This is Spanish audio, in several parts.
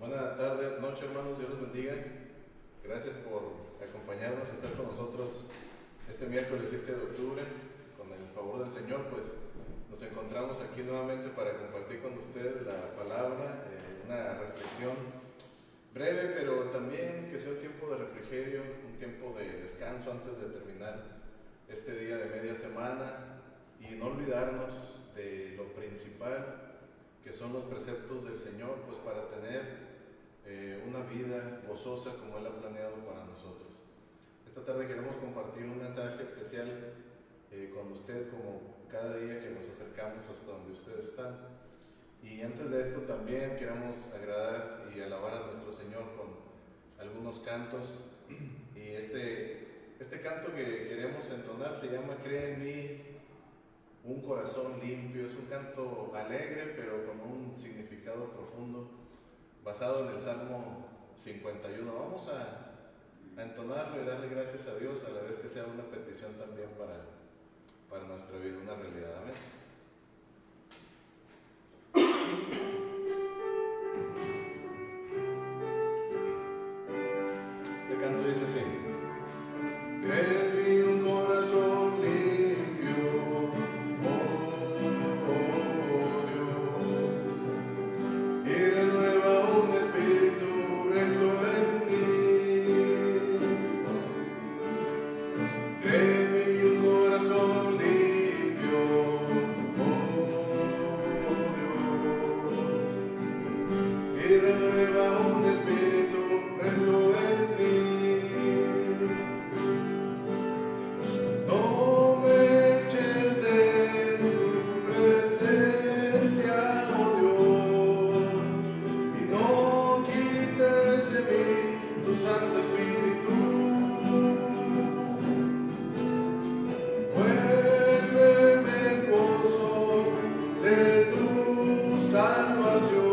Buena tarde, noche hermanos, Dios los bendiga. Gracias por acompañarnos, estar con nosotros este miércoles 7 de octubre. Con el favor del Señor, pues nos encontramos aquí nuevamente para compartir con ustedes la palabra, una reflexión breve, pero también que sea un tiempo de refrigerio, un tiempo de descanso antes de terminar este día de media semana y no olvidarnos de lo principal que son los preceptos del Señor, pues para tener una vida gozosa como Él ha planeado para nosotros. Esta tarde queremos compartir un mensaje especial con usted, como cada día que nos acercamos hasta donde ustedes están. Y antes de esto también queremos agradar y alabar a nuestro Señor con algunos cantos. Y este canto que queremos entonar se llama Crea en mí un corazón limpio. Es un canto alegre, pero con un significado profundo, basado en el Salmo 51. Vamos a entonarlo y darle gracias a Dios, a la vez que sea una petición también para nuestra vida, una realidad. Amén. Este canto dice así: Crea en mí un corazón limpio, oh Dios, y renueva un espíritu recto en mí. Crea en mí un corazón limpio, oh Dios, y renueva un espíritu recto en mí. No me eches de tu presencia, oh Dios, y no quites de mí tu Santo Espíritu. Vuélveme el gozo de tu salvación.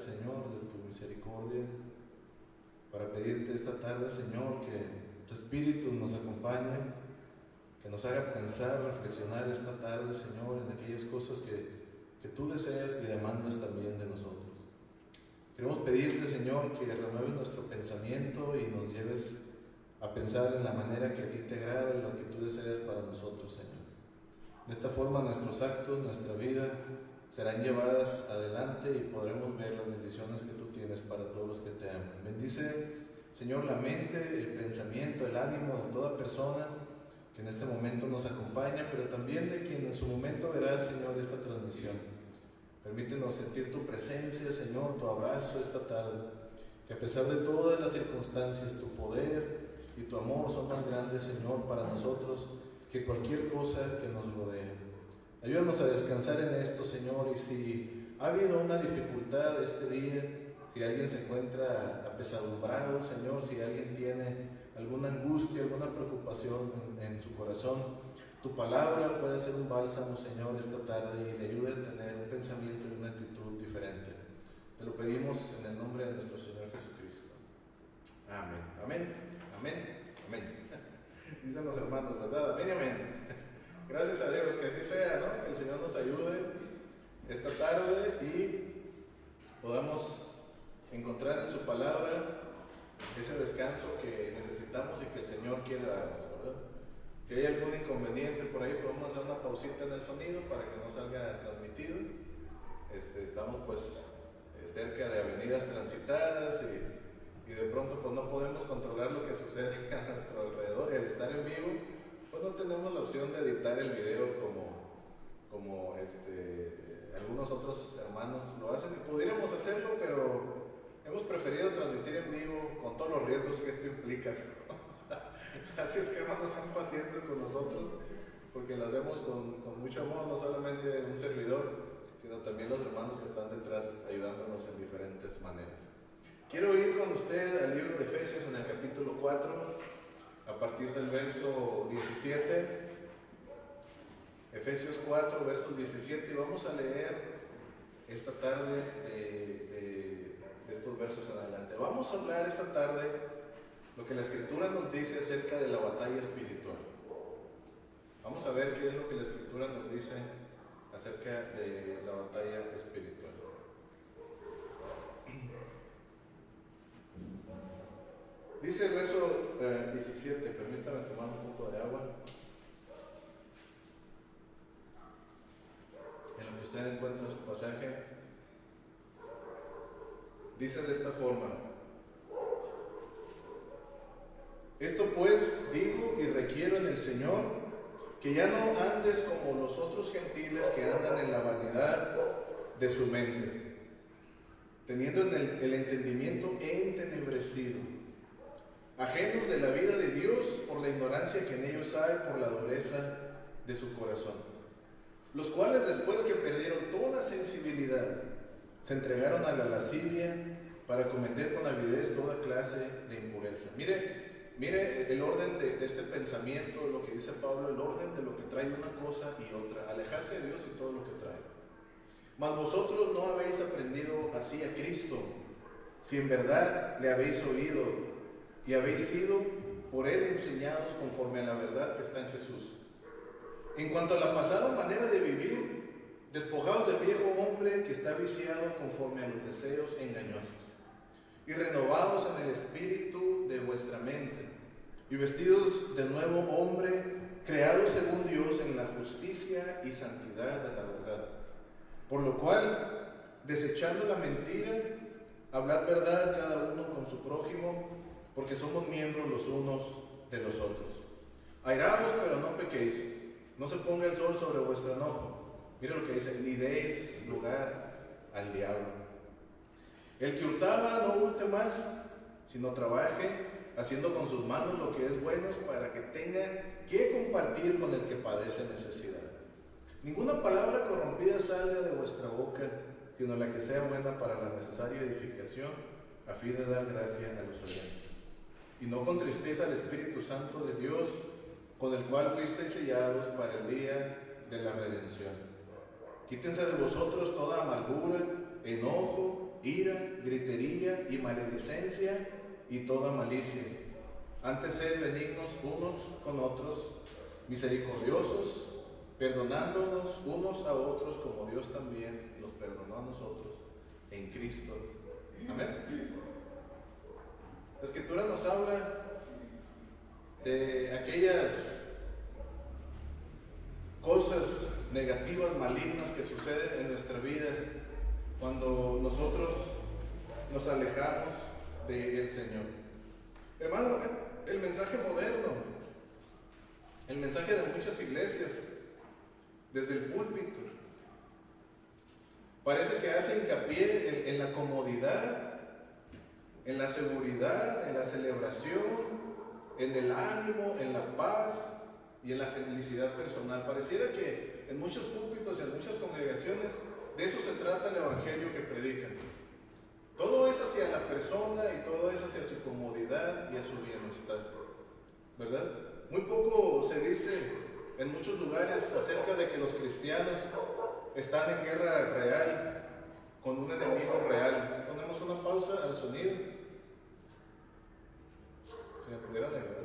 Señor, de tu misericordia, para pedirte esta tarde, Señor, que tu Espíritu nos acompañe, que nos haga pensar, reflexionar esta tarde, Señor, en aquellas cosas que tú deseas y demandas también de nosotros. Queremos pedirte, Señor, que renueves nuestro pensamiento y nos lleves a pensar en la manera que a ti te agrada y lo que tú deseas para nosotros, Señor. De esta forma nuestros actos, nuestra vida serán llevadas adelante y podremos ver las bendiciones que tú tienes para todos los que te aman. Bendice, Señor, la mente, el pensamiento, el ánimo de toda persona que en este momento nos acompaña, pero también de quien en su momento verá, Señor, esta transmisión. Permítenos sentir tu presencia, Señor, tu abrazo esta tarde, que a pesar de todas las circunstancias, tu poder y tu amor son más grandes, Señor, para nosotros que cualquier cosa que nos rodee. Ayúdanos a descansar en esto, Señor, y si ha habido una dificultad este día, si alguien se encuentra apesadumbrado, Señor, si alguien tiene alguna angustia, alguna preocupación en su corazón, tu palabra puede ser un bálsamo, Señor, esta tarde y le ayude a tener un pensamiento y una actitud diferente. Te lo pedimos en el nombre de nuestro Señor Jesucristo. Amén, amén, amén, amén. Dicen los hermanos, ¿verdad? Amén, amén. Gracias a Dios, que así sea, ¿no? Que el Señor nos ayude esta tarde y podamos encontrar en su palabra ese descanso que necesitamos y que el Señor quiere darnos, ¿verdad? Si hay algún inconveniente por ahí, podemos hacer una pausita en el sonido para que no salga transmitido. Estamos pues cerca de avenidas transitadas y de pronto pues no podemos controlar lo que sucede a nuestro alrededor, y al estar en vivo pues no tenemos la opción de editar el video como algunos otros hermanos lo hacen, y pudiéramos hacerlo, pero hemos preferido transmitir en vivo con todos los riesgos que esto implica. Así es que, hermanos, sean pacientes con nosotros, porque lo hacemos con mucho amor, no solamente un servidor, sino también los hermanos que están detrás ayudándonos en diferentes maneras. Quiero ir con usted al libro de Efesios en el capítulo 4, a partir del verso 17. Efesios 4, versos 17, y vamos a leer esta tarde de estos versos en adelante. Vamos a hablar esta tarde lo que la Escritura nos dice acerca de la batalla espiritual. Vamos a ver qué es lo que la Escritura nos dice acerca de la batalla espiritual. Dice el verso 17, permítame tomar un poco de agua. En lo que usted encuentra su pasaje, dice de esta forma: esto pues digo y requiero en el Señor, que ya no andes como los otros gentiles que andan en la vanidad de su mente, teniendo el entendimiento entenebrecido, ajenos de la vida de Dios por la ignorancia que en ellos hay por la dureza de su corazón, los cuales después que perdieron toda sensibilidad, se entregaron a la lascivia para cometer con avidez toda clase de impureza. Mire el orden de este pensamiento, lo que dice Pablo, el orden de lo que trae una cosa y otra, alejarse de Dios y todo lo que trae. Mas vosotros no habéis aprendido así a Cristo, si en verdad le habéis oído y habéis sido por él enseñados conforme a la verdad que está en Jesús. En cuanto a la pasada manera de vivir, despojaos del viejo hombre que está viciado conforme a los deseos engañosos, y renovaos en el espíritu de vuestra mente, y vestidos de nuevo hombre, creado según Dios en la justicia y santidad de la verdad. Por lo cual, desechando la mentira, hablad verdad cada uno con su prójimo, porque somos miembros los unos de los otros. Airaos, pero no pequéis, no se ponga el sol sobre vuestro enojo. Mira lo que dice: ni deis lugar al diablo. El que hurtaba no hurte más, sino trabaje, haciendo con sus manos lo que es bueno, para que tenga que compartir con el que padece necesidad. Ninguna palabra corrompida salga de vuestra boca, sino la que sea buena para la necesaria edificación, a fin de dar gracia a los oyentes. Y no contristéis al Espíritu Santo de Dios, con el cual fuisteis sellados para el día de la redención. Quítense de vosotros toda amargura, enojo, ira, gritería y maledicencia y toda malicia. Antes sed benignos unos con otros, misericordiosos, perdonándonos unos a otros como Dios también los perdonó a nosotros en Cristo. Amén. La Escritura nos habla de aquellas cosas negativas, malignas que suceden en nuestra vida cuando nosotros nos alejamos del Señor. Hermano, el mensaje moderno, el mensaje de muchas iglesias, desde el púlpito, parece que hace hincapié en la comodidad, en la seguridad, en la celebración, en el ánimo, en la paz y en la felicidad personal. Pareciera que en muchos púlpitos y en muchas congregaciones de eso se trata el evangelio que predican. Todo es hacia la persona y todo es hacia su comodidad y a su bienestar, ¿verdad? Muy poco se dice en muchos lugares acerca de que los cristianos están en guerra real con un enemigo real. Ponemos una pausa al sonido. Si me pudieran ayudar.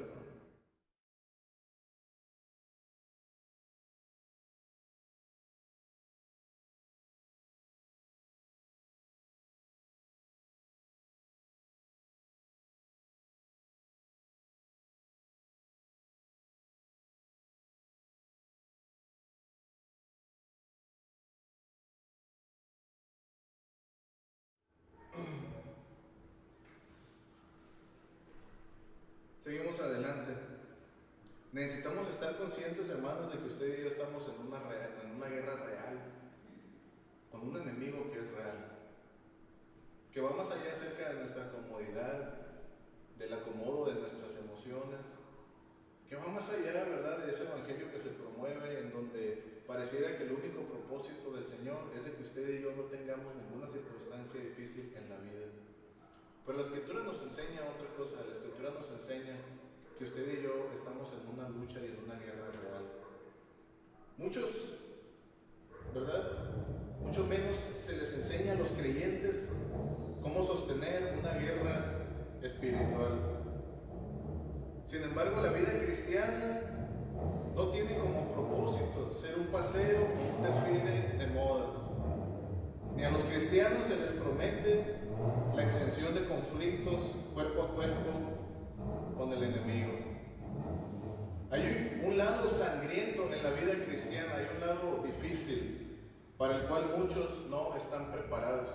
Seguimos adelante. Necesitamos estar conscientes, hermanos, de que usted y yo estamos en una guerra real, con un enemigo que es real, que va más allá acerca de nuestra comodidad, del acomodo de nuestras emociones, que va más allá, ¿verdad?, de ese evangelio que se promueve, en donde pareciera que el único propósito del Señor es de que usted y yo no tengamos ninguna circunstancia difícil en la vida. Pero la Escritura nos enseña otra cosa. La Escritura nos enseña que usted y yo estamos en una lucha y en una guerra real. Muchos, ¿verdad?, mucho menos se les enseña a los creyentes cómo sostener una guerra espiritual. Sin embargo, la vida cristiana no tiene como propósito ser un paseo o un desfile de modas. Ni a los cristianos se les promete la exención de conflictos cuerpo a cuerpo con el enemigo. Hay un lado sangriento en la vida cristiana, hay un lado difícil para el cual muchos no están preparados.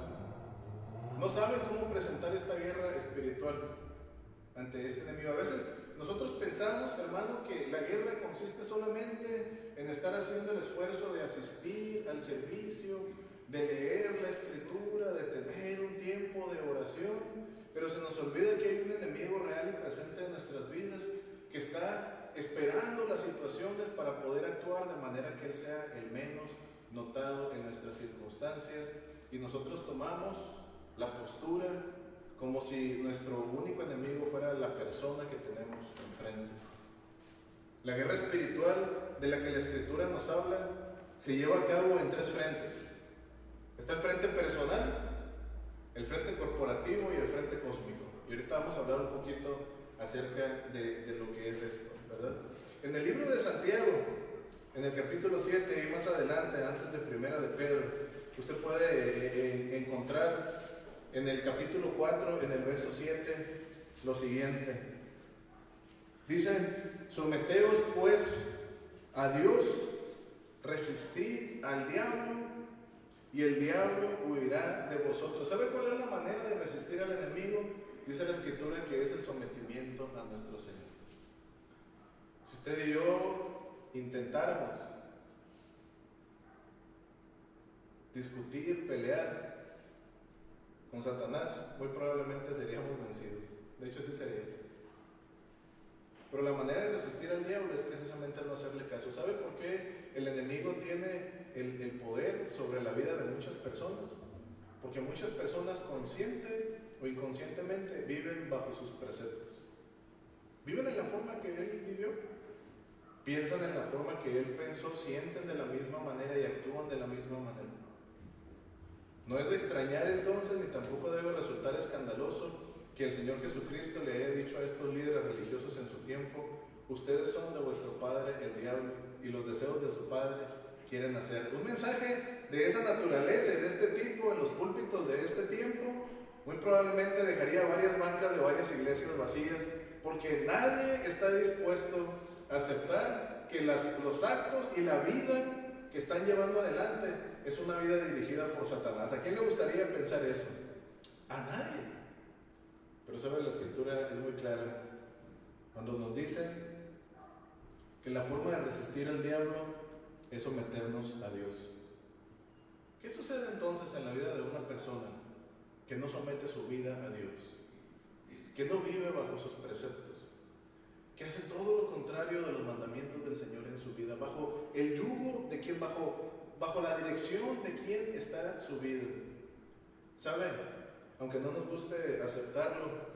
No saben cómo presentar esta guerra espiritual ante este enemigo. A veces nosotros pensamos, hermano, que la guerra consiste solamente en estar haciendo el esfuerzo de asistir al servicio, de leer la Escritura, de tener un tiempo de oración, pero se nos olvida que hay un enemigo real y presente en nuestras vidas que está esperando las situaciones para poder actuar de manera que Él sea el menos notado en nuestras circunstancias, y nosotros tomamos la postura como si nuestro único enemigo fuera la persona que tenemos enfrente. La guerra espiritual de la que la Escritura nos habla se lleva a cabo en tres frentes. Está el frente personal, el frente corporativo y el frente cósmico. Y ahorita vamos a hablar un poquito acerca de lo que es esto, ¿verdad? En el libro de Santiago, en el capítulo 7 y más adelante, antes de Primera de Pedro, usted puede encontrar en el capítulo 4, en el verso 7, lo siguiente. Dice: someteos pues a Dios, resistid al diablo y el diablo huirá de vosotros. ¿Sabe cuál es la manera de resistir al enemigo? Dice la Escritura que es el sometimiento a nuestro Señor. Si usted y yo intentáramos discutir, pelear con Satanás, muy probablemente seríamos vencidos. De hecho, sí sería. Pero la manera de resistir al diablo es precisamente no hacerle caso. ¿Sabe por qué el enemigo tiene el poder sobre la vida de muchas personas? Porque muchas personas, consciente o inconscientemente, viven bajo sus preceptos. Viven en la forma que él vivió. Piensan en la forma que él pensó, sienten de la misma manera y actúan de la misma manera. No es de extrañar entonces, ni tampoco debe resultar escandaloso que el Señor Jesucristo le haya dicho a estos líderes religiosos en su tiempo: ustedes son de vuestro padre el diablo, y los deseos de su padre quieren hacer. Un mensaje de esa naturaleza y de este tipo en los púlpitos de este tiempo muy probablemente dejaría varias bancas de varias iglesias vacías, porque nadie está dispuesto a aceptar que los actos y la vida que están llevando adelante es una vida dirigida por Satanás. ¿A quién le gustaría pensar eso? A nadie. Pero sabe, la Escritura es muy clara cuando nos dice que la forma de resistir al diablo es someternos a Dios. ¿Qué sucede entonces en la vida de una persona que no somete su vida a Dios, que no vive bajo sus preceptos, que hace todo lo contrario de los mandamientos del Señor en su vida, bajo el yugo de quien, bajo la dirección de quien está su vida? ¿Sabe? Aunque no nos guste aceptarlo,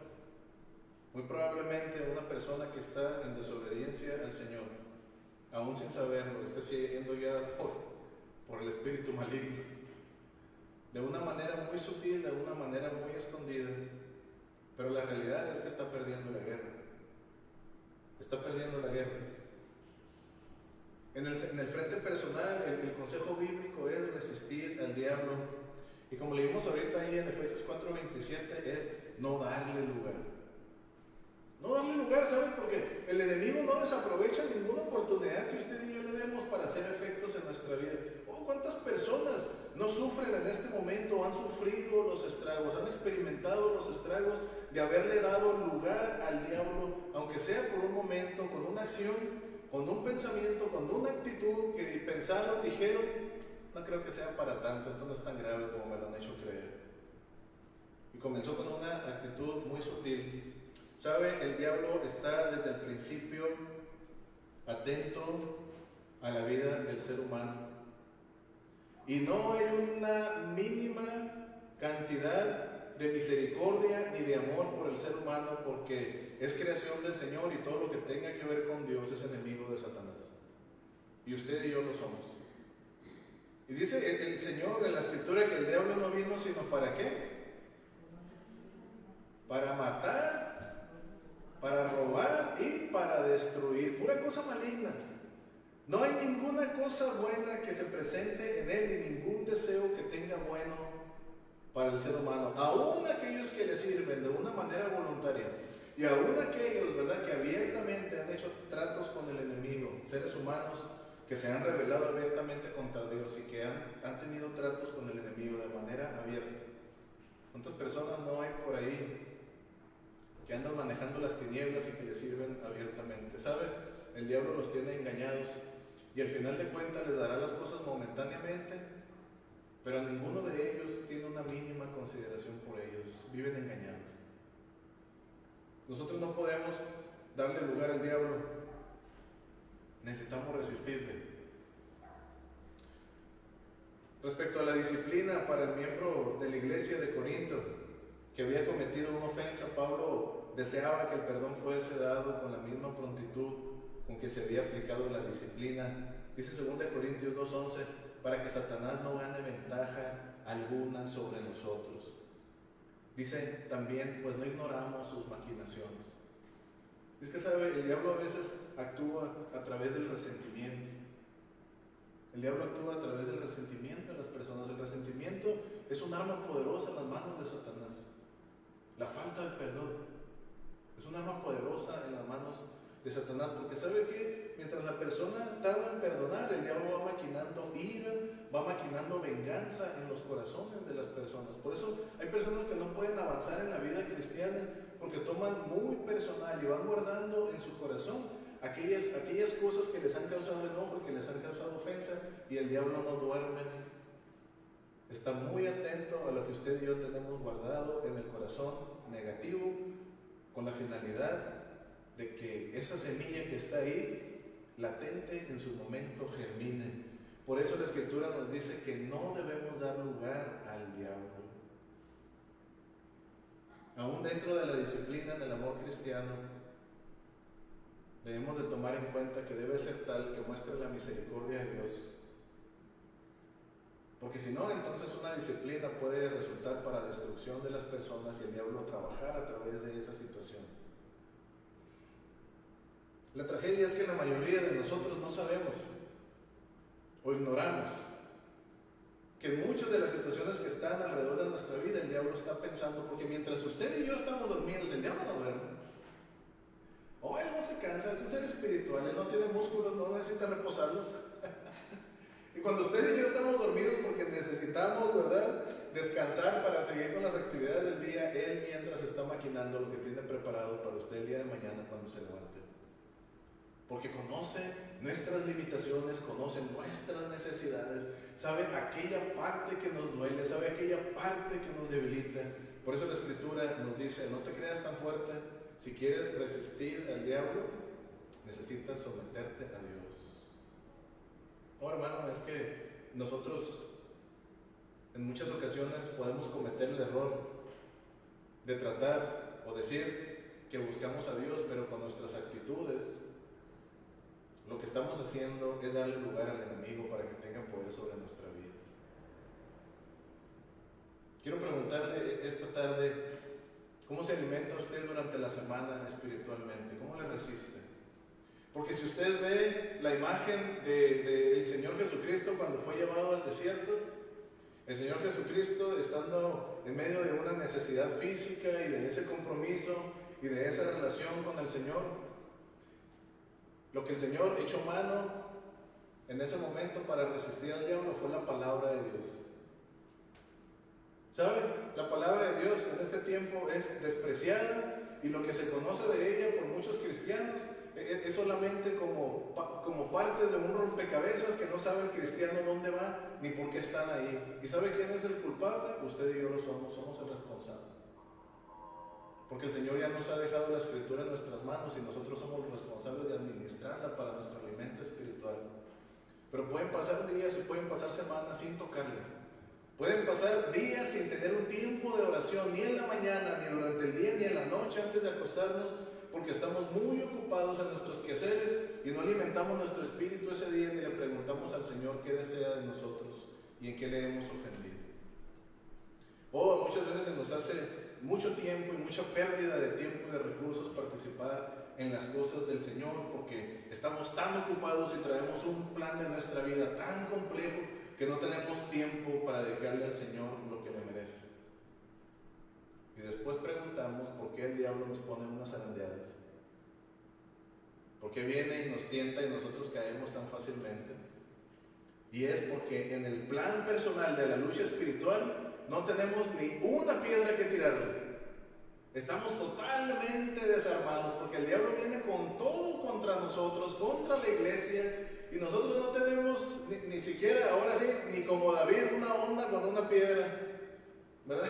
muy probablemente una persona que está en desobediencia al Señor, aún sin saberlo, está siendo guiada por el espíritu maligno, de una manera muy sutil, de una manera muy escondida. Pero la realidad es que está perdiendo la guerra. Está perdiendo la guerra. En el frente personal, el consejo bíblico es resistir al diablo. Y como leímos ahorita ahí en Efesios 4:27, es no darle lugar. No darle lugar, ¿saben? Porque el enemigo no desaprovecha ninguna oportunidad que usted y yo le demos para hacer efectos en nuestra vida. Oh, ¿cuántas personas no sufren en este momento, han sufrido los estragos, han experimentado los estragos de haberle dado lugar al diablo, aunque sea por un momento, con una acción, con un pensamiento, con una actitud que pensaron, dijeron: no creo que sea para tanto, esto no es tan grave como me lo han hecho creer? Y comenzó con una actitud muy sutil. ¿Sabe? El diablo está desde el principio atento a la vida del ser humano. Y no hay una mínima cantidad de misericordia ni de amor por el ser humano, porque es creación del Señor y todo lo que tenga que ver con Dios es enemigo de Satanás. Y usted y yo lo somos. Y dice el Señor en la Escritura que el diablo no vino sino ¿para qué? Para matar, para robar y para destruir. Pura cosa maligna. No hay ninguna cosa buena que se presente en él, ni ningún deseo que tenga bueno para el ser humano. Aún aquellos que le sirven de una manera voluntaria, y aún aquellos, ¿verdad?, que abiertamente han hecho tratos con el enemigo, seres humanos que se han rebelado abiertamente contra Dios y que han tenido tratos con el enemigo de manera abierta. ¿Cuántas personas no hay por ahí que andan manejando las tinieblas y que le sirven abiertamente? ¿Sabe? El diablo los tiene engañados y al final de cuentas les dará las cosas momentáneamente, pero ninguno de ellos tiene una mínima consideración por ellos. Viven engañados. Nosotros no podemos darle lugar al diablo. Necesitamos resistirle. Respecto a la disciplina para el miembro de la iglesia de Corinto que había cometido una ofensa, Pablo deseaba que el perdón fuese dado con la misma prontitud con que se había aplicado la disciplina. Dice 2 Corintios 2:11, para que Satanás no gane ventaja alguna sobre nosotros. Dice también, pues no ignoramos sus maquinaciones. Es que, ¿sabe? El diablo a veces actúa a través del resentimiento. El diablo actúa a través del resentimiento de las personas. El resentimiento es un arma poderosa en las manos de Satanás. La falta de perdón es un arma poderosa en las manos de Satanás, porque ¿sabe qué? Mientras la persona tarda en perdonar, el diablo va maquinando ira, va maquinando venganza en los corazones de las personas. Por eso hay personas que no pueden avanzar en la vida cristiana porque toman muy personal y van guardando en su corazón aquellas cosas que les han causado enojo, que les han causado ofensa, y el diablo no duerme. Está muy atento a lo que usted y yo tenemos guardado en el corazón negativo, con la finalidad de que esa semilla que está ahí, latente, en su momento germine. Por eso la Escritura nos dice que no debemos dar lugar al diablo. Aún dentro de la disciplina del amor cristiano, debemos de tomar en cuenta que debe ser tal que muestre la misericordia de Dios. Porque si no, entonces una disciplina puede resultar para destrucción de las personas y el diablo trabajar a través de esa situación. La tragedia es que la mayoría de nosotros no sabemos o ignoramos que muchas de las situaciones que están alrededor de nuestra vida el diablo está pensando, porque mientras usted y yo estamos dormidos, el diablo no duerme. O él no se cansa, es un ser espiritual, él no tiene músculos, no necesita reposarlos. Y cuando usted y yo estamos dormidos porque necesitamos, ¿verdad?, descansar para seguir con las actividades del día, él mientras está maquinando lo que tiene preparado para usted el día de mañana cuando se levante. Porque conoce nuestras limitaciones, conoce nuestras necesidades, sabe aquella parte que nos duele, sabe aquella parte que nos debilita. Por eso la Escritura nos dice, no te creas tan fuerte. Si quieres resistir al diablo, necesitas someterte a Dios. No, hermano, es que nosotros en muchas ocasiones podemos cometer el error de tratar o decir que buscamos a Dios, pero con nuestras actitudes lo que estamos haciendo es darle lugar al enemigo para que tenga poder sobre nuestra vida. Quiero preguntarle esta tarde, ¿cómo se alimenta usted durante la semana espiritualmente? ¿Cómo le resiste? Porque si usted ve la imagen del Señor Jesucristo cuando fue llevado al desierto, el Señor Jesucristo estando en medio de una necesidad física y de ese compromiso y de esa relación con el Señor, lo que el Señor echó mano en ese momento para resistir al diablo fue la palabra de Dios. ¿Saben? La palabra de Dios en este tiempo es despreciada y lo que se conoce de ella por muchos cristianos es solamente como partes de un rompecabezas que no sabe el cristiano dónde va ni por qué están ahí. ¿Y sabe quién es el culpable? Usted y yo lo somos el responsable. Porque el Señor ya nos ha dejado la Escritura en nuestras manos y nosotros somos los responsables de administrarla para nuestro alimento espiritual. Pero pueden pasar días y pueden pasar semanas sin tocarla. Pueden pasar días sin tener un tiempo de oración, ni en la mañana, ni durante el día, ni en la noche antes de acostarnos, porque estamos muy ocupados en nuestros quehaceres y no alimentamos nuestro espíritu ese día ni le preguntamos al Señor qué desea de nosotros y en qué le hemos ofendido. O muchas veces se nos hace mucho tiempo y mucha pérdida de tiempo y de recursos participar en las cosas del Señor porque estamos tan ocupados y traemos un plan de nuestra vida tan complejo que no tenemos tiempo para dedicarle al Señor lo que le merece. Y después preguntamos por qué el diablo nos pone unas zarandeadas. ¿Por qué viene y nos tienta y nosotros caemos tan fácilmente? Y es porque en el plan personal de la lucha espiritual no tenemos ni una piedra que tirarle. Estamos totalmente desarmados porque el diablo viene con todo contra nosotros, contra la iglesia, y nosotros no tenemos ni siquiera, ahora sí, ni como David, una onda con una piedra, ¿verdad?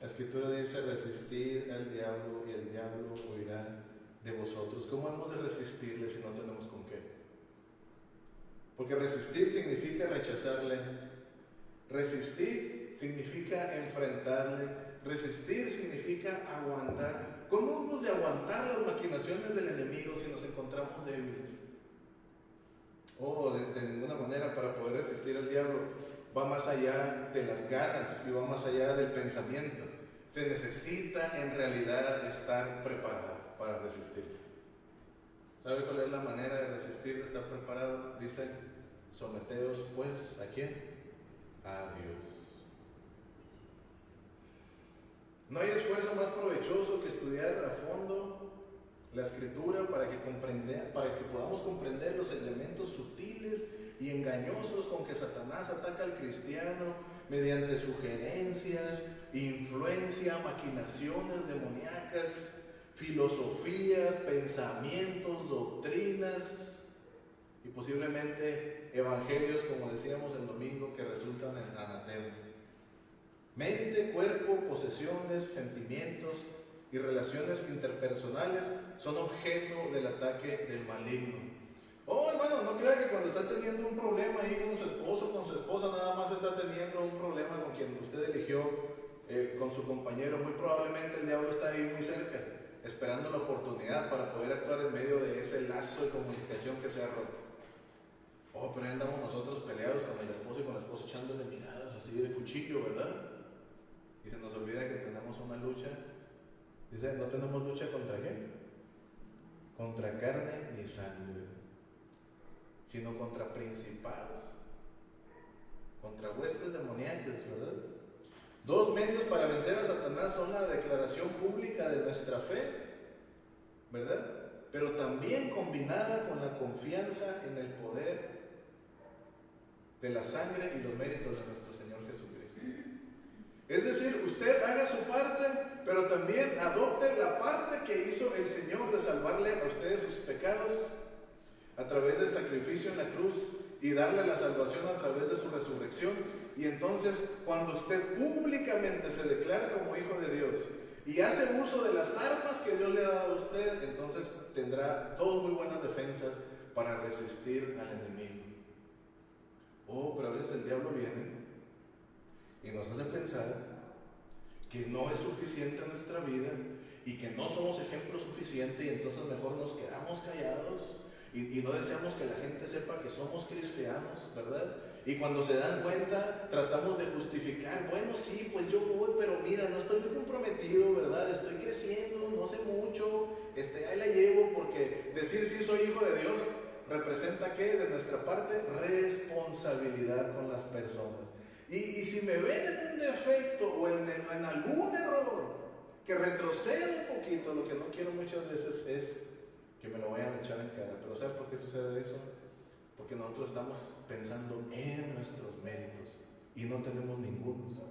La Escritura dice, resistid al diablo y el diablo huirá de vosotros. ¿Cómo hemos de resistirle si no tenemos con qué? Porque resistir significa rechazarle. Resistir significa enfrentarle. Resistir significa aguantar. ¿Cómo hemos de aguantar las maquinaciones del enemigo si nos encontramos débiles? De ninguna manera. Para poder resistir al diablo va más allá de las ganas y va más allá del pensamiento. Se necesita en realidad estar preparado para resistir. ¿Sabe cuál es la manera de resistir, de estar preparado? Dice, someteos pues, ¿a quién? A Dios. No hay esfuerzo más provechoso que estudiar a fondo la Escritura para que podamos comprender los elementos sutiles y engañosos con que Satanás ataca al cristiano mediante sugerencias, influencia, maquinaciones demoníacas, filosofías, pensamientos, doctrinas y posiblemente evangelios, como decíamos el domingo, que resultan en anatema. Mente, cuerpo, posesiones, sentimientos y relaciones interpersonales son objeto del ataque del maligno. Hermano, no crea que cuando está teniendo un problema ahí con su esposo, con su esposa, nada más está teniendo un problema con quien usted eligió, con su compañero. Muy probablemente el diablo está ahí muy cerca, esperando la oportunidad para poder actuar en medio de ese lazo de comunicación que se ha roto. Oh, pero ahí andamos nosotros peleados con el esposo y con la esposa echándole miradas así de cuchillo, ¿verdad? Y se nos olvida que tenemos una lucha. Dice, no tenemos lucha contra qué, contra carne ni sangre, sino contra principados, contra huestes demoníacas, ¿verdad? Dos medios para vencer a Satanás son la declaración pública de nuestra fe, ¿verdad? Pero también combinada con la confianza en el poder de la sangre y los méritos de nuestro Señor Jesucristo. Es decir, usted haga su parte, pero también adopte la parte que hizo el Señor de salvarle a ustedes sus pecados a través del sacrificio en la cruz y darle la salvación a través de su resurrección. Y entonces, cuando usted públicamente se declara como hijo de Dios y hace uso de las armas que Dios le ha dado a usted, entonces tendrá dos muy buenas defensas para resistir al enemigo. Oh, pero a veces el diablo viene y nos hace pensar que no es suficiente nuestra vida y que no somos ejemplo suficiente, y entonces mejor nos quedamos callados y no deseamos que la gente sepa que somos cristianos, ¿verdad? Y cuando se dan cuenta tratamos de justificar, bueno, sí, pues yo voy, pero mira, no estoy muy comprometido, ¿verdad? Estoy creciendo, no sé mucho, ahí la llevo, porque decir sí soy hijo de Dios representa que de nuestra parte responsabilidad con las personas. Y si me ven en un defecto o en algún error que retroceda un poquito, lo que no quiero muchas veces es que me lo vayan a echar en cara. Pero ¿sabes por qué sucede eso? Porque nosotros estamos pensando en nuestros méritos y no tenemos ningunos.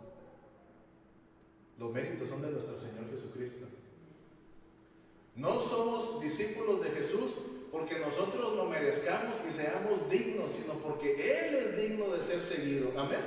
Los méritos son de nuestro Señor Jesucristo. No somos discípulos de Jesús porque nosotros lo merezcamos y seamos dignos, sino porque Él es digno de ser seguido. Amén.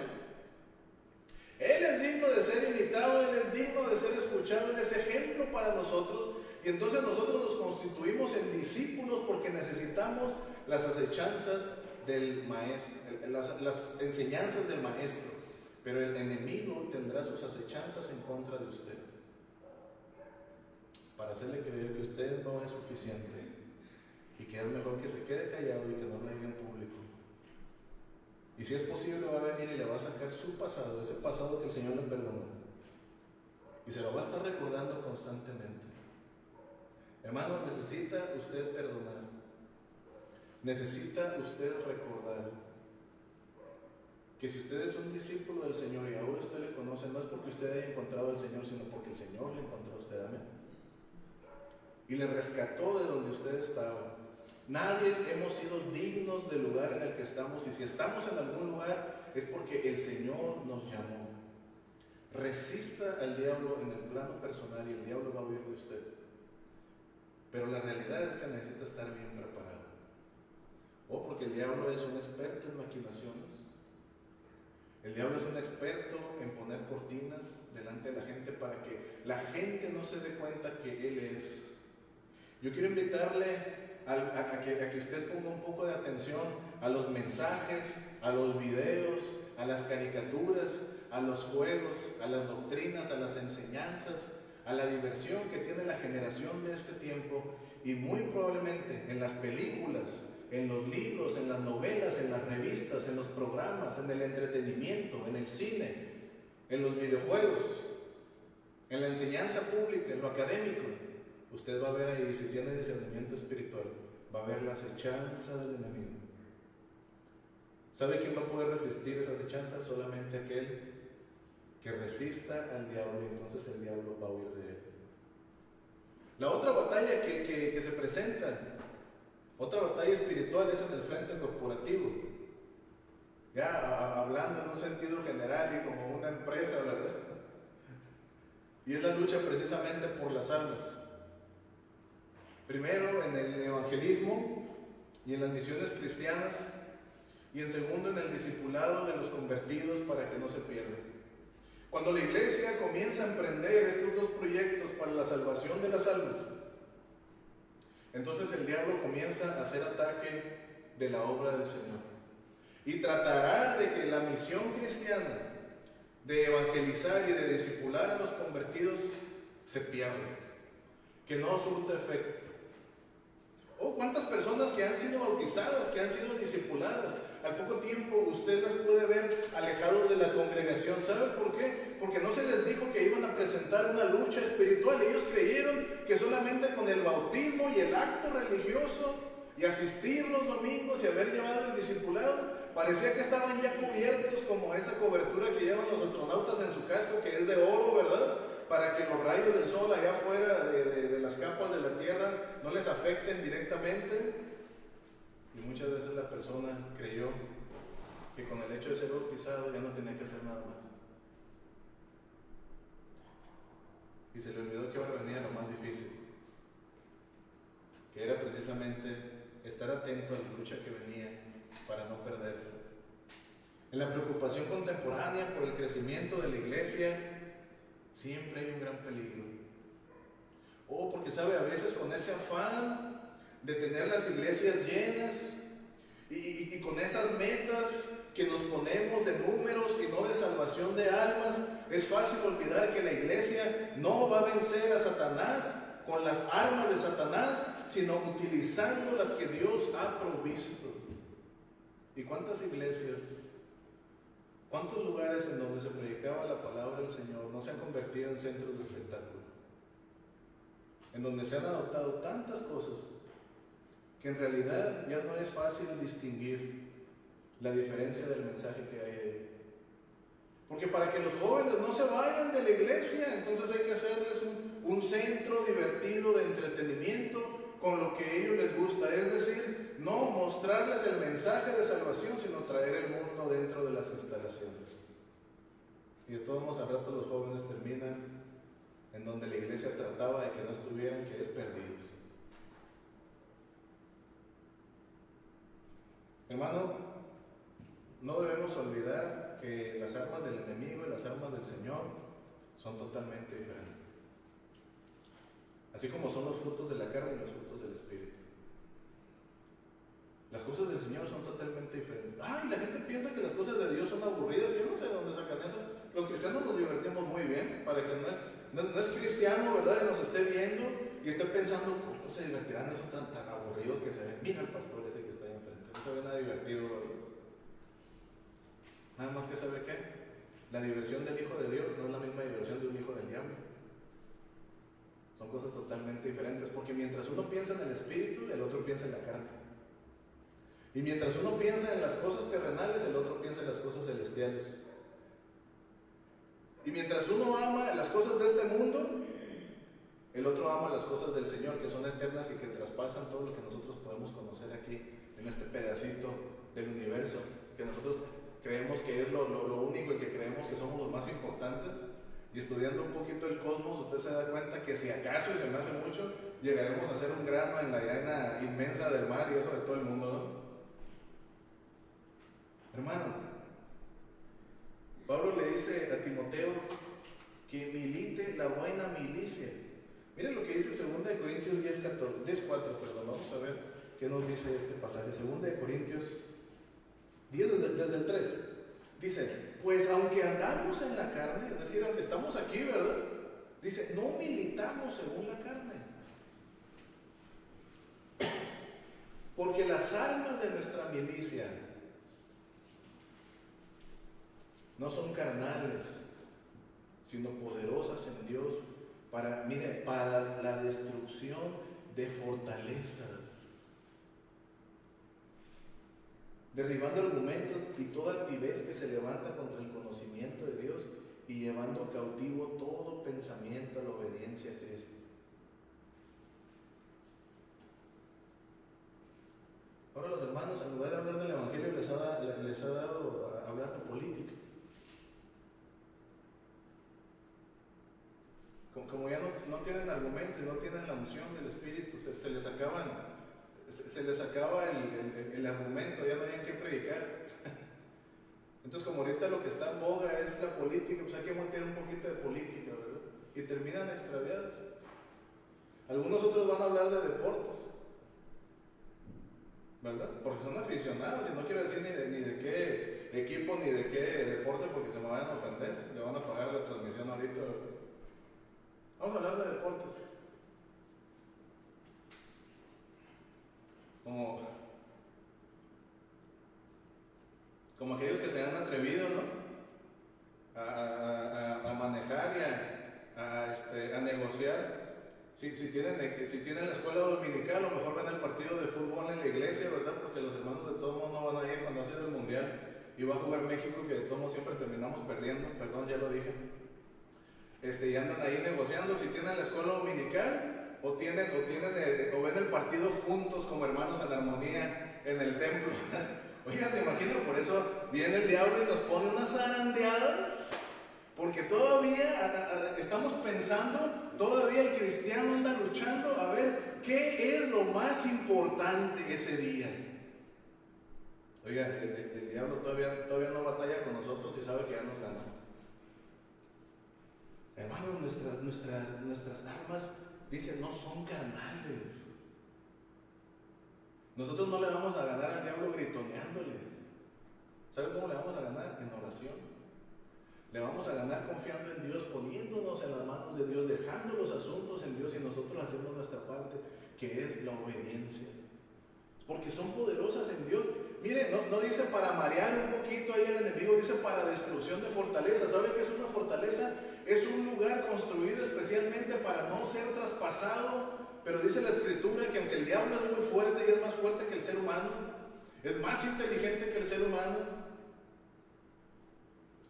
Él es digno de ser imitado, Él es digno de ser escuchado, Él es ejemplo para nosotros. Y entonces nosotros nos constituimos en discípulos porque necesitamos las acechanzas del maestro, las enseñanzas del maestro. Pero el enemigo tendrá sus acechanzas en contra de usted para hacerle creer que usted no es suficiente y que es mejor que se quede callado y que no lo diga en público. Y si es posible va a venir y le va a sacar su pasado, ese pasado que el Señor le perdonó, y se lo va a estar recordando constantemente. Hermano, necesita usted perdonar, necesita usted recordar que si usted es un discípulo del Señor y ahora usted le conoce, no es porque usted haya encontrado al Señor, sino porque el Señor le encontró a usted. Amén. Y le rescató de donde usted estaba. Nadie hemos sido dignos del lugar en el que estamos, y si estamos en algún lugar es porque el Señor nos llamó. Resista al diablo en el plano personal y el diablo va a huir de usted. Pero la realidad es que necesita estar bien preparado. O porque el diablo es un experto en maquinaciones. El diablo es un experto en poner cortinas delante de la gente para que la gente no se dé cuenta que Él es. Yo quiero invitarle a que usted ponga un poco de atención a los mensajes, a los videos, a las caricaturas, a los juegos, a las doctrinas, a las enseñanzas, a la diversión que tiene la generación de este tiempo, y muy probablemente en las películas, en los libros, en las novelas, en las revistas, en los programas, en el entretenimiento, en el cine, en los videojuegos, en la enseñanza pública, en lo académico. Usted va a ver ahí, si tiene discernimiento espiritual, va a ver la acechanza del enemigo. ¿Sabe quién va a poder resistir esa acechanza? Solamente aquel que resista al diablo, y entonces el diablo va a huir de él. La otra batalla que se presenta, otra batalla espiritual, es en el frente corporativo. Ya hablando en un sentido general y como una empresa, ¿verdad? Y es la lucha precisamente por las almas. Primero en el evangelismo y en las misiones cristianas, y en segundo en el discipulado de los convertidos para que no se pierdan. Cuando la iglesia comienza a emprender estos dos proyectos para la salvación de las almas, entonces el diablo comienza a hacer ataque de la obra del Señor y tratará de que la misión cristiana de evangelizar y de discipular a los convertidos se pierda, que no surta efecto. Oh, cuántas personas que han sido bautizadas, que han sido discipuladas, al poco tiempo usted las puede ver alejados de la congregación. ¿Sabe por qué? Porque no se les dijo que iban a presentar una lucha espiritual. Ellos creyeron que solamente con el bautismo y el acto religioso y asistir los domingos y haber llevado el discipulado, parecía que estaban ya cubiertos, como esa cobertura que llevan los astronautas en su casco, que es de oro, ¿verdad? Para que los rayos del sol allá afuera de las capas de la tierra no les afecten directamente. Y muchas veces la persona creyó que con el hecho de ser bautizado ya no tenía que hacer nada más. Y se le olvidó que ahora venía lo más difícil, que era precisamente estar atento a la lucha que venía para no perderse. En la preocupación contemporánea por el crecimiento de la iglesia, siempre hay un gran peligro. Porque sabe, a veces con ese afán de tener las iglesias llenas y con esas metas que nos ponemos de números y no de salvación de almas, es fácil olvidar que la iglesia no va a vencer a Satanás con las armas de Satanás, sino utilizando las que Dios ha provisto. ¿Y cuántas iglesias, cuántos lugares en donde se predicaba la palabra del Señor no se han convertido en centros de espectáculo? En donde se han adoptado tantas cosas que en realidad ya no es fácil distinguir la diferencia del mensaje que hay ahí. Porque para que los jóvenes no se vayan de la iglesia, entonces hay que hacerles un centro divertido de entretenimiento con lo que a ellos les gusta. Es decir, no mostrarles el mensaje de salvación, sino traer el mundo dentro de las instalaciones. Y de todos modos, al rato los jóvenes terminan en donde la iglesia trataba de que no estuvieran, que es perdidos. Hermano, no debemos olvidar que las armas del enemigo y las armas del Señor son totalmente diferentes. Así como son los frutos de la carne y los frutos del Espíritu. Las cosas del Señor son totalmente diferentes. La gente piensa que las cosas de Dios son aburridas. Yo no sé de dónde sacan eso. Los cristianos nos divertimos muy bien. Para que no es cristiano, ¿verdad? Y nos esté viendo y esté pensando, ¿cómo se divertirán esos tan aburridos que se ven? Mira el pastor ese que está ahí enfrente. No se ve nada divertido, ¿verdad? Nada más que saber qué. La diversión del Hijo de Dios no es la misma diversión de un hijo del diablo. Son cosas totalmente diferentes. Porque mientras uno piensa en el Espíritu, el otro piensa en la carne. Y mientras uno piensa en las cosas terrenales, el otro piensa en las cosas celestiales. Y mientras uno ama las cosas de este mundo, el otro ama las cosas del Señor, que son eternas y que traspasan todo lo que nosotros podemos conocer aquí, en este pedacito del universo, que nosotros creemos que es lo único y que creemos que somos los más importantes. Y estudiando un poquito el cosmos, usted se da cuenta que si acaso, y se me hace mucho, llegaremos a ser un grano en la arena inmensa del mar y eso de todo el mundo, ¿no? Hermano, Pablo le dice a Timoteo que milite la buena milicia. Miren lo que dice 2 Corintios 10:4, vamos a ver qué nos dice este pasaje. 2 Corintios 10 desde el 3. Dice, pues aunque andamos en la carne, es decir, aunque estamos aquí, ¿verdad? Dice, no militamos según la carne. Porque las armas de nuestra milicia no son carnales, sino poderosas en Dios para la destrucción de fortalezas, derribando argumentos y toda altivez que se levanta contra el conocimiento de Dios y llevando cautivo todo pensamiento a la obediencia a Cristo. Ahora los hermanos, en lugar de hablar del Evangelio, les ha dado a hablar de política. Como ya no tienen argumento y no tienen la unción del Espíritu, se les acaba el argumento, ya no hay en qué predicar. Entonces, como ahorita lo que está en boga es la política, pues hay que meter un poquito de política, ¿verdad? Y terminan extraviados. Algunos otros van a hablar de deportes, ¿verdad? Porque son aficionados y no quiero decir ni de qué equipo ni de qué deporte porque se me vayan a ofender, le van a pagar la transmisión ahorita, ¿verdad? Vamos a hablar de deportes. Como como aquellos que se han atrevido, ¿no? A manejar y a negociar. Si tienen la escuela dominical, a lo mejor ven el partido de fútbol en la iglesia, ¿verdad? Porque los hermanos de todo mundo no van a ir cuando hace el mundial y va a jugar México, que de todos modos siempre terminamos perdiendo, perdón, ya lo dije. Y andan ahí negociando si tienen la escuela dominical o ven el partido juntos como hermanos en armonía en el templo. Oigan, se imaginan, por eso viene el diablo y nos pone unas zarandeadas, porque todavía estamos pensando, todavía el cristiano anda luchando a ver qué es lo más importante ese día. Oigan, el diablo todavía no batalla con nosotros y sabe que ya nos ganó. Hermanos, nuestras armas, dicen, no son carnales. Nosotros no le vamos a ganar al diablo gritoneándole. ¿Sabe cómo le vamos a ganar? En oración. Le vamos a ganar confiando en Dios, poniéndonos en las manos de Dios, dejando los asuntos en Dios y nosotros haciendo nuestra parte, que es la obediencia. Porque son poderosas en Dios. Mire, no dice para marear un poquito ahí al enemigo, dice para destrucción de fortaleza. ¿Sabe qué es una fortaleza? Es un lugar construido especialmente para no ser traspasado. Pero dice la Escritura que aunque el diablo es muy fuerte y es más fuerte que el ser humano, es más inteligente que el ser humano,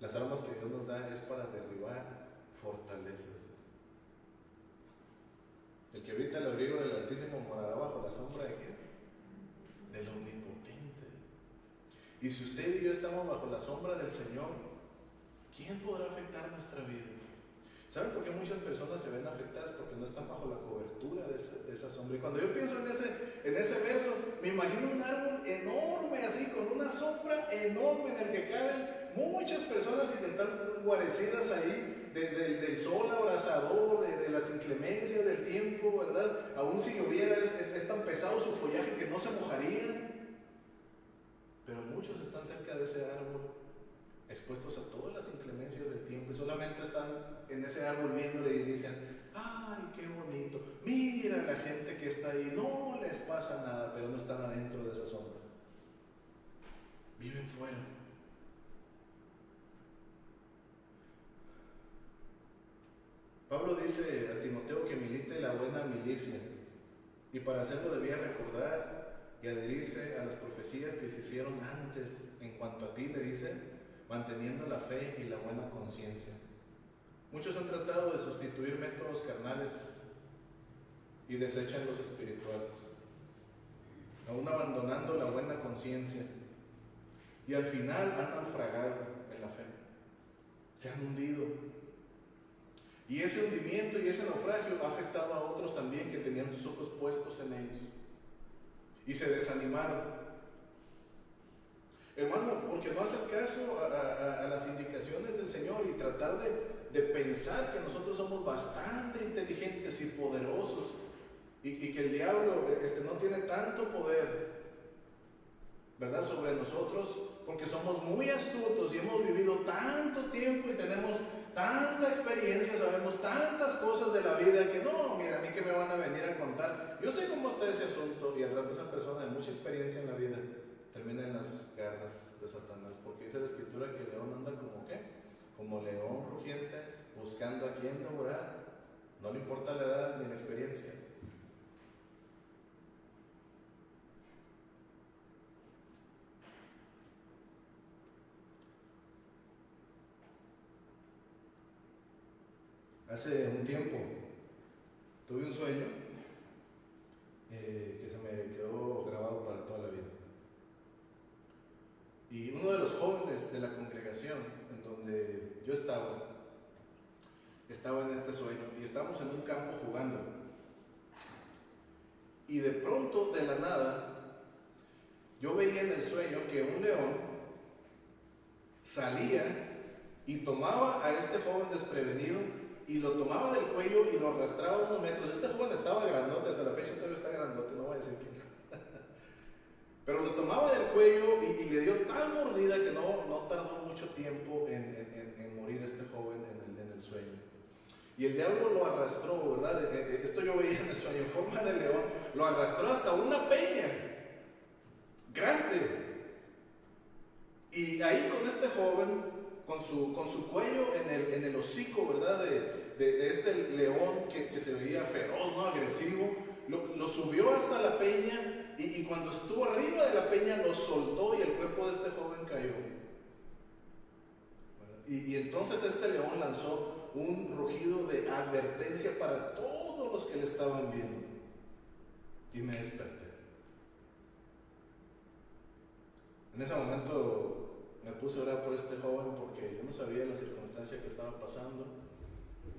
las armas que Dios nos da es para derribar fortalezas. El que habita el abrigo del Altísimo morará bajo la sombra de ¿qué? Del Omnipotente. Y si usted y yo estamos bajo la sombra del Señor, ¿quién podrá afectar nuestra vida? ¿Saben por qué muchas personas se ven afectadas? Porque no están bajo la cobertura de esa sombra. Y cuando yo pienso en ese verso, me imagino un árbol enorme, así, con una sombra enorme en el que caben muchas personas y que están guarecidas ahí del sol abrasador, de las inclemencias del tiempo, ¿verdad? Aún si lloviera, es tan pesado su follaje que no se mojaría. Pero muchos están cerca de ese árbol, expuestos a todas las inclemencias del tiempo, y solamente están en ese árbol viéndole y dicen, ¡ay, qué bonito! Mira la gente que está ahí, no les pasa nada, pero no están adentro de esa sombra. Viven fuera. Pablo dice a Timoteo que milite la buena milicia, y para hacerlo debía recordar y adherirse a las profecías que se hicieron antes en cuanto a ti, le dice, manteniendo la fe y la buena conciencia. Muchos han tratado de sustituir métodos carnales y desechan los espirituales, aún abandonando la buena conciencia, y al final han naufragado en la fe, se han hundido. Y ese hundimiento y ese naufragio ha afectado a otros también que tenían sus ojos puestos en ellos y se desanimaron. Hermano, porque no hacer caso a las indicaciones del Señor y tratar de pensar que nosotros somos bastante inteligentes y poderosos y que el diablo no tiene tanto poder, ¿verdad?, sobre nosotros, porque somos muy astutos y hemos vivido tanto tiempo y tenemos tanta experiencia, sabemos tantas cosas de la vida que no, mira, a mí que me van a venir a contar. Yo sé cómo está ese asunto, y al rato esa persona de mucha experiencia en la vida termina en las garras de Satanás, porque dice la Escritura que el león anda como ¿qué? Como león rugiente buscando a quien devorar. No le importa la edad ni la experiencia. Hace un tiempo tuve un sueño que se me quedó grabado para toda la vida. Y uno de los jóvenes de la congregación en donde yo estaba en este sueño y estábamos en un campo jugando. Y de pronto, de la nada, yo veía en el sueño que un león salía y tomaba a este joven desprevenido y lo tomaba del cuello y lo arrastraba unos metros. Este joven estaba grandote, hasta la fecha todavía está grandote, no voy a decir quién. Pero lo tomaba del cuello y le dio tal mordida que no tardó mucho tiempo en morir este joven en el sueño. Y el diablo lo arrastró, ¿verdad? Esto yo veía en el sueño, en forma de león, lo arrastró hasta una peña grande. Y ahí con su cuello en el hocico, ¿verdad? De este león que se veía feroz, ¿no? Agresivo, lo subió hasta la peña y cuando estuvo arriba de la peña lo soltó y el cuerpo de este joven cayó. Y entonces este león lanzó un rugido de advertencia para todos los que le estaban viendo. Y me desperté. En ese momento me puse a orar por este joven porque yo no sabía la circunstancia que estaba pasando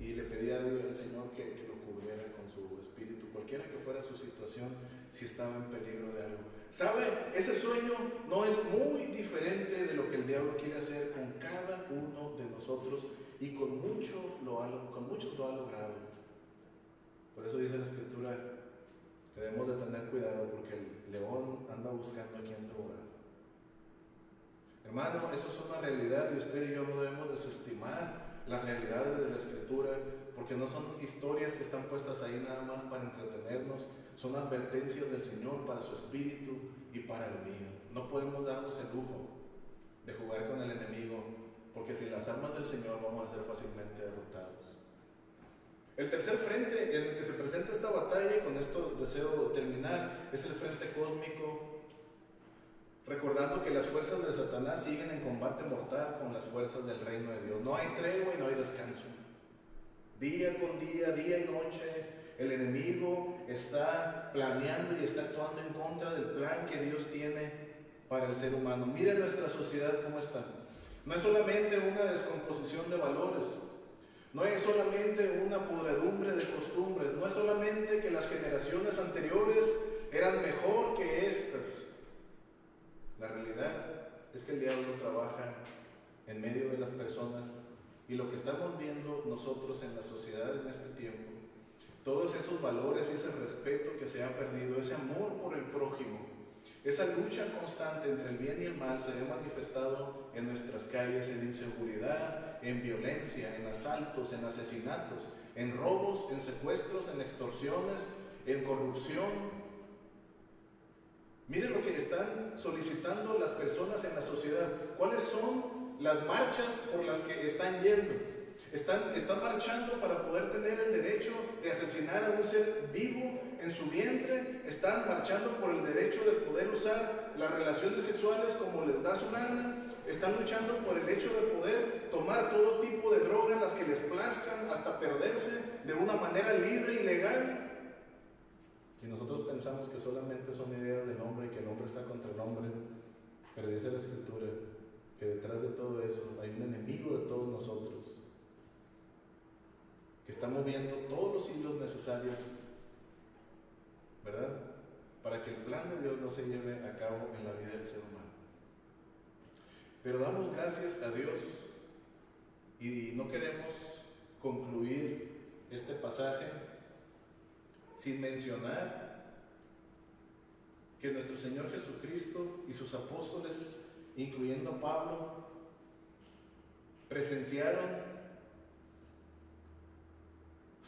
y le pedí a Dios, al Señor, que lo cubriera con su espíritu, cualquiera que fuera su situación, si estaba en peligro de algo. ¿Sabe? Ese sueño no es muy diferente de lo que el diablo quiere hacer con cada uno de nosotros y con muchos lo ha logrado. Por eso dice la Escritura que debemos de tener cuidado porque el león anda buscando a quien devorar. Hermano, eso es una realidad y usted y yo no debemos desestimar las realidades de la Escritura porque no son historias que están puestas ahí nada más para entretenernos, son advertencias del Señor para su espíritu y para el mío. No podemos darnos el lujo de jugar con el enemigo porque sin las armas del Señor vamos a ser fácilmente derrotados. El tercer frente en el que se presenta esta batalla, y con esto deseo terminar, es el frente cósmico, recordando que las fuerzas de Satanás siguen en combate mortal con las fuerzas del reino de Dios. No hay tregua y no hay descanso. Día con día, día y noche, el enemigo está planeando y está actuando en contra del plan que Dios tiene para el ser humano. Mire nuestra sociedad cómo está. No es solamente una descomposición de valores, no es solamente una podredumbre de costumbres, no es solamente que las generaciones anteriores eran mejor que estas. La realidad es que el diablo trabaja en medio de las personas y lo que estamos viendo nosotros en la sociedad en este tiempo, todos esos valores y ese respeto que se ha perdido, ese amor por el prójimo, esa lucha constante entre el bien y el mal se ve manifestado en nuestras calles, en inseguridad, en violencia, en asaltos, en asesinatos, en robos, en secuestros, en extorsiones, en corrupción. Miren lo que están solicitando las personas en la sociedad. ¿Cuáles son las marchas por las que están yendo? Están marchando para poder tener el derecho de asesinar a un ser vivo en su vientre. Están marchando por el derecho de poder usar las relaciones sexuales como les da su gana. Están luchando por el hecho de poder tomar todo tipo de drogas, las que les plazcan, hasta perderse de una manera libre y legal. Y nosotros pensamos que solamente son ideas del hombre y que el hombre está contra el hombre. Pero dice la Escritura que detrás de todo eso hay un enemigo de todos nosotros que está moviendo todos los hilos necesarios, ¿verdad?, para que el plan de Dios no se lleve a cabo en la vida del ser humano. Pero damos gracias a Dios y no queremos concluir este pasaje sin mencionar que nuestro Señor Jesucristo y sus apóstoles, incluyendo a Pablo, presenciaron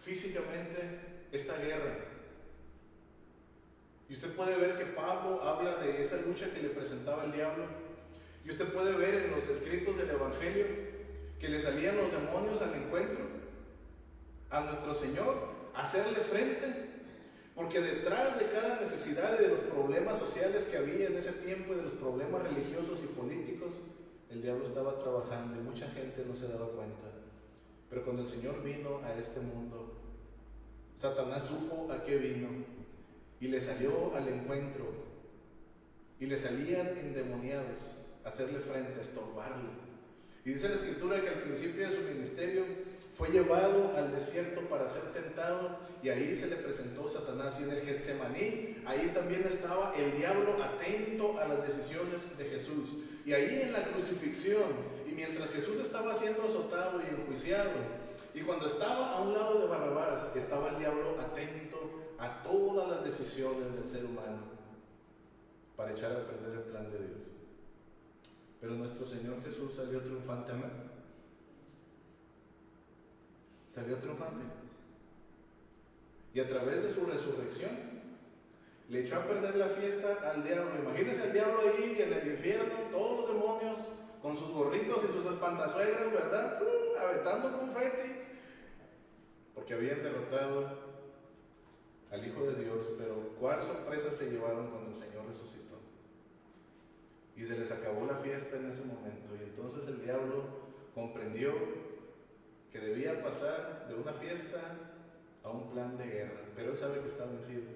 físicamente esta guerra. Y usted puede ver que Pablo habla de esa lucha que le presentaba el diablo. Y usted puede ver en los escritos del Evangelio que le salían los demonios al encuentro a nuestro Señor, a hacerle frente. Porque detrás de cada necesidad y de los problemas sociales que había en ese tiempo y de los problemas religiosos y políticos, el diablo estaba trabajando y mucha gente no se daba cuenta. Pero cuando el Señor vino a este mundo, Satanás supo a qué vino y le salió al encuentro y le salían endemoniados a hacerle frente, a estorbarle. Y dice la Escritura que al principio de su ministerio fue llevado al desierto para ser tentado y ahí se le presentó Satanás. Y en el Getsemaní, ahí también estaba el diablo atento a las decisiones de Jesús. Y ahí en la crucifixión, y mientras Jesús estaba siendo azotado y enjuiciado, y cuando estaba a un lado de Barrabás, estaba el diablo atento a todas las decisiones del ser humano para echar a perder el plan de Dios. Pero nuestro Señor Jesús salió triunfante, amén. Salió triunfante. Y a través de su resurrección, le echó a perder la fiesta al diablo. Imagínense al diablo ahí en el infierno, todos los demonios con sus gorritos y sus espantasuegras, ¿verdad? Aventando confeti, porque habían derrotado al Hijo de Dios. Pero ¿cuál sorpresa se llevaron cuando el Señor resucitó? Y se les acabó la fiesta en ese momento. Y entonces el diablo comprendió que debía pasar de una fiesta a un plan de guerra. Pero él sabe que está vencido.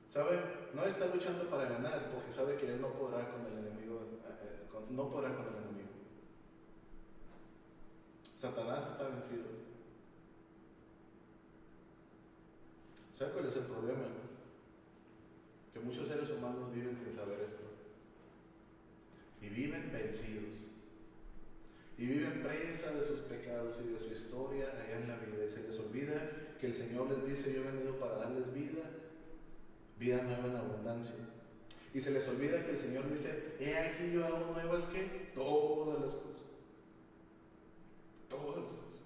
¿Sabe? No está luchando para ganar, porque sabe que él no podrá con el enemigo. No podrá con el enemigo. Satanás está vencido. ¿Sabe cuál es el problema? Que muchos seres humanos viven sin saber esto. Y viven vencidos. Y viven presa de sus pecados y de su historia allá en la vida. Y se les olvida que el Señor les dice: yo he venido para darles vida, vida nueva en abundancia. Y se les olvida que el Señor dice: he aquí yo hago nuevas que todas las cosas. Todas las cosas.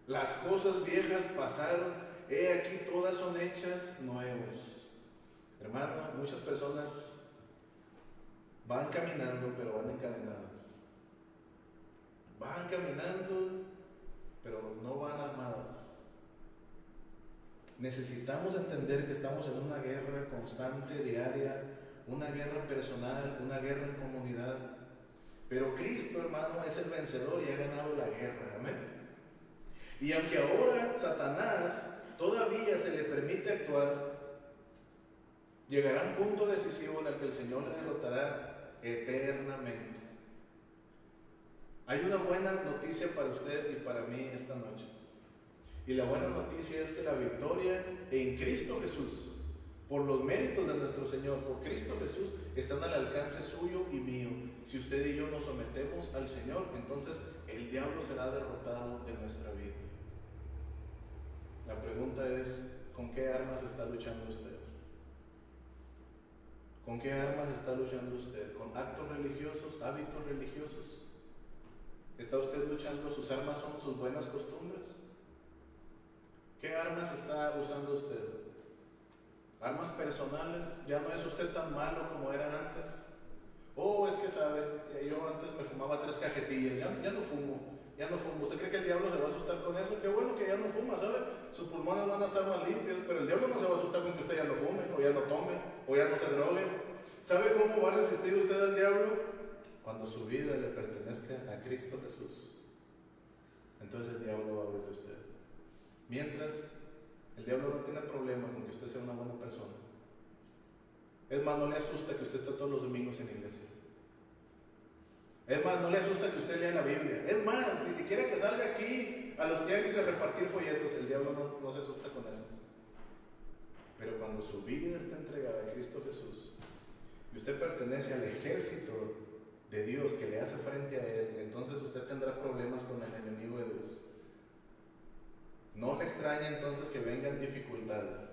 Las cosas viejas pasaron, he aquí todas son hechas nuevas. Hermano, muchas personas van caminando, pero van encadenadas. Van caminando, pero no van armadas. Necesitamos entender que estamos en una guerra constante, diaria, una guerra personal, una guerra en comunidad. Pero Cristo, hermano, es el vencedor y ha ganado la guerra. Amén. Y aunque ahora Satanás todavía se le permite actuar, llegará un punto decisivo en el que el Señor le derrotará eternamente. Hay una buena noticia para usted y para mí esta noche. Y la buena noticia es que la victoria en Cristo Jesús, por los méritos de nuestro Señor, por Cristo Jesús, están al alcance suyo y mío. Si usted y yo nos sometemos al Señor, entonces el diablo será derrotado de nuestra vida. La pregunta es: ¿con qué armas está luchando usted? ¿Con qué armas está luchando usted? ¿Con actos religiosos, hábitos religiosos? ¿Está usted luchando? ¿Sus armas son sus buenas costumbres? ¿Qué armas está usando usted? ¿Armas personales? ¿Ya no es usted tan malo como era antes? Oh, es que sabe, yo antes me fumaba 3 cajetillas, ya no fumo. ¿Usted cree que el diablo se va a asustar con eso? Qué bueno que ya no fuma, ¿sabe? Sus pulmones van a estar más limpios, pero el diablo no se va a asustar con que usted ya no fume, o ya no tome, o ya no se drogue. ¿Sabe cómo va a resistir usted al diablo? Cuando su vida le pertenezca a Cristo Jesús. Entonces el diablo va a huir de usted. Mientras, el diablo no tiene problema con que usted sea una buena persona. Es más, no le asusta que usted esté todos los domingos en la iglesia. Es más, no le asusta que usted lea la Biblia. Es más, ni siquiera que salga aquí a los tianguis a repartir folletos. El diablo no se asusta con eso. Pero cuando su vida está entregada a Cristo Jesús y usted pertenece al ejército de Dios que le hace frente a Él, entonces usted tendrá problemas con el enemigo de Dios. No le extraña entonces que vengan dificultades,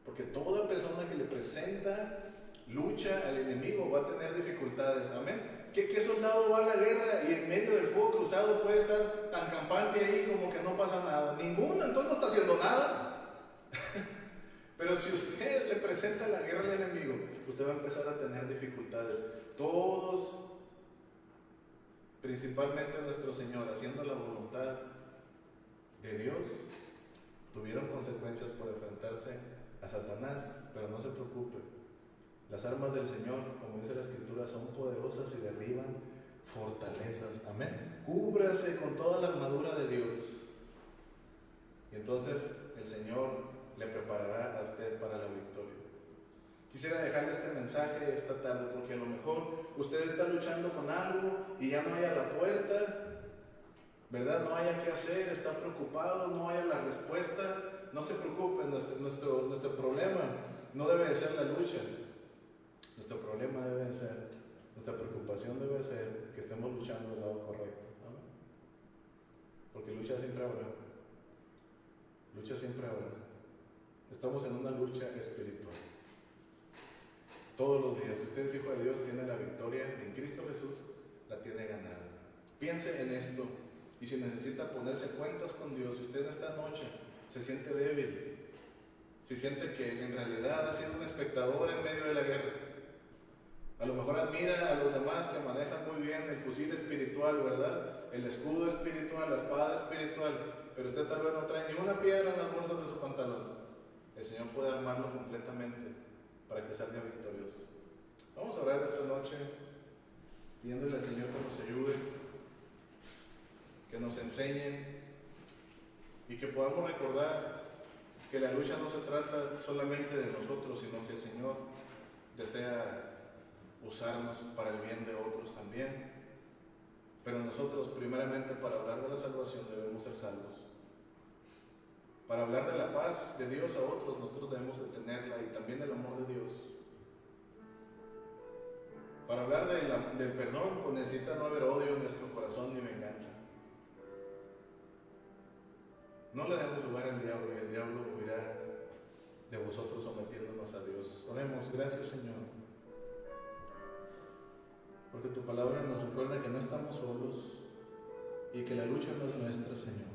porque toda persona que le presenta lucha al enemigo va a tener dificultades. Amén. ¿Qué soldado va a la guerra y en medio del fuego cruzado puede estar tan campante ahí como que no pasa nada? Ninguno, entonces no está haciendo nada. Pero si usted le presenta la guerra al enemigo, usted va a empezar a tener dificultades. Todos, principalmente nuestro Señor, haciendo la voluntad de Dios, tuvieron consecuencias por enfrentarse a Satanás. Pero no se preocupe, las armas del Señor, como dice la Escritura, son poderosas y derriban fortalezas. Amén. Cúbrase con toda la armadura de Dios, y entonces el Señor le preparará a usted para la victoria. Quisiera dejarle este mensaje esta tarde, porque a lo mejor usted está luchando con algo y ya no hay a la puerta, ¿verdad? No haya qué hacer, está preocupado, no haya la respuesta. No se preocupe, nuestro problema no debe de ser la lucha. Nuestro problema debe de ser, nuestra preocupación debe de ser que estemos luchando del lado correcto, ¿no? Porque lucha siempre habrá. Lucha siempre habrá. Estamos en una lucha espiritual. Todos los días, si usted es hijo de Dios, tiene la victoria en Cristo Jesús, la tiene ganada. Piense en esto. Y si necesita ponerse cuentas con Dios, si usted esta noche se siente débil, si siente que en realidad ha sido un espectador en medio de la guerra, A lo mejor admira a los demás que manejan muy bien el fusil espiritual, ¿verdad? El escudo espiritual, la espada espiritual, pero usted tal vez no trae ni una piedra en las bolsas de su pantalón. El Señor puede armarlo completamente para que salga victorioso. Vamos a orar esta noche pidiéndole al Señor que nos ayude, que nos enseñe y que podamos recordar que la lucha no se trata solamente de nosotros, sino que el Señor desea usarnos para el bien de otros también. Pero nosotros, primeramente, para hablar de la salvación debemos ser salvos. Para hablar de la paz de Dios a otros, nosotros debemos de tenerla, y también del amor de Dios. Para hablar del perdón, pues necesita no haber odio en nuestro corazón ni venganza. No le demos lugar al diablo, y el diablo huirá de vosotros sometiéndonos a Dios. Oremos. Gracias, Señor, porque tu palabra nos recuerda que no estamos solos y que la lucha no es nuestra, Señor.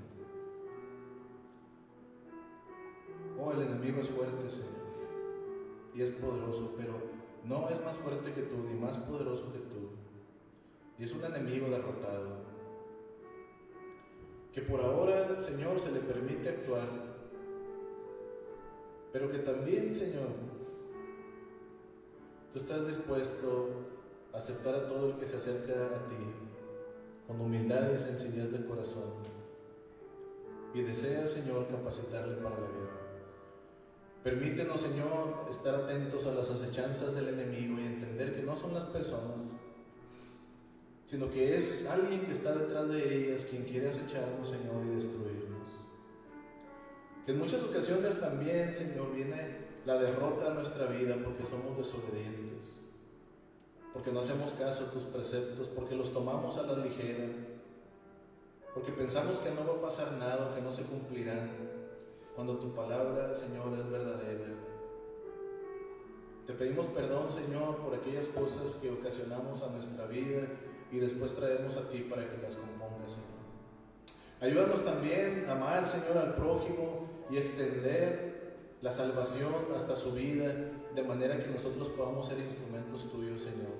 Oh, el enemigo es fuerte, Señor, y es poderoso, pero no es más fuerte que tú, ni más poderoso que tú. Y es un enemigo derrotado, que por ahora, Señor, se le permite actuar, pero que también, Señor, tú estás dispuesto a aceptar a todo el que se acerca a ti con humildad y sencillez de corazón, y deseas, Señor, capacitarle para la guerra. Permítenos, Señor, estar atentos a las acechanzas del enemigo y entender que no son las personas, sino que es alguien que está detrás de ellas quien quiere acecharnos, Señor, y destruirnos. Que en muchas ocasiones también, Señor, viene la derrota a nuestra vida porque somos desobedientes, porque no hacemos caso a tus preceptos, porque los tomamos a la ligera, porque pensamos que no va a pasar nada, que no se cumplirán, cuando tu palabra, Señor, es verdadera. Te pedimos perdón, Señor, por aquellas cosas que ocasionamos a nuestra vida y después traemos a ti para que las compongas, Señor. Ayúdanos también a amar, Señor, al prójimo y extender la salvación hasta su vida, de manera que nosotros podamos ser instrumentos tuyos, Señor.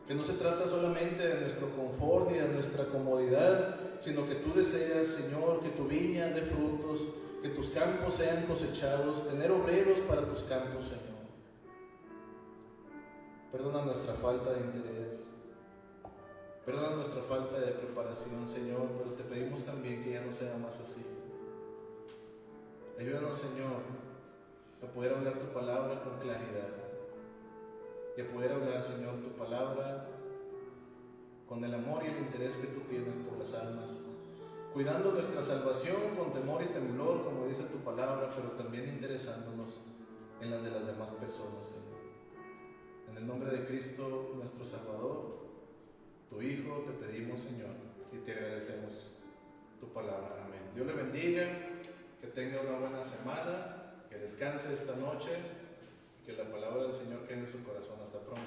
Que no se trata solamente de nuestro confort ni de nuestra comodidad, sino que tú deseas, Señor, que tu viña dé frutos, que tus campos sean cosechados, tener obreros para tus campos, Señor. Perdona nuestra falta de interés, perdona nuestra falta de preparación, Señor, pero te pedimos también que ya no sea más así. Ayúdanos, Señor, a poder hablar tu palabra con claridad y a poder hablar, Señor, tu palabra con el amor y el interés que tú tienes por las almas, cuidando nuestra salvación con temor y temblor, como dice tu palabra, pero también interesándonos en las de las demás personas, Señor. En el nombre de Cristo, nuestro Salvador, tu Hijo, te pedimos, Señor, y te agradecemos tu palabra. Amén. Dios le bendiga, que tenga una buena semana, que descanse esta noche, que la palabra del Señor quede en su corazón. Hasta pronto.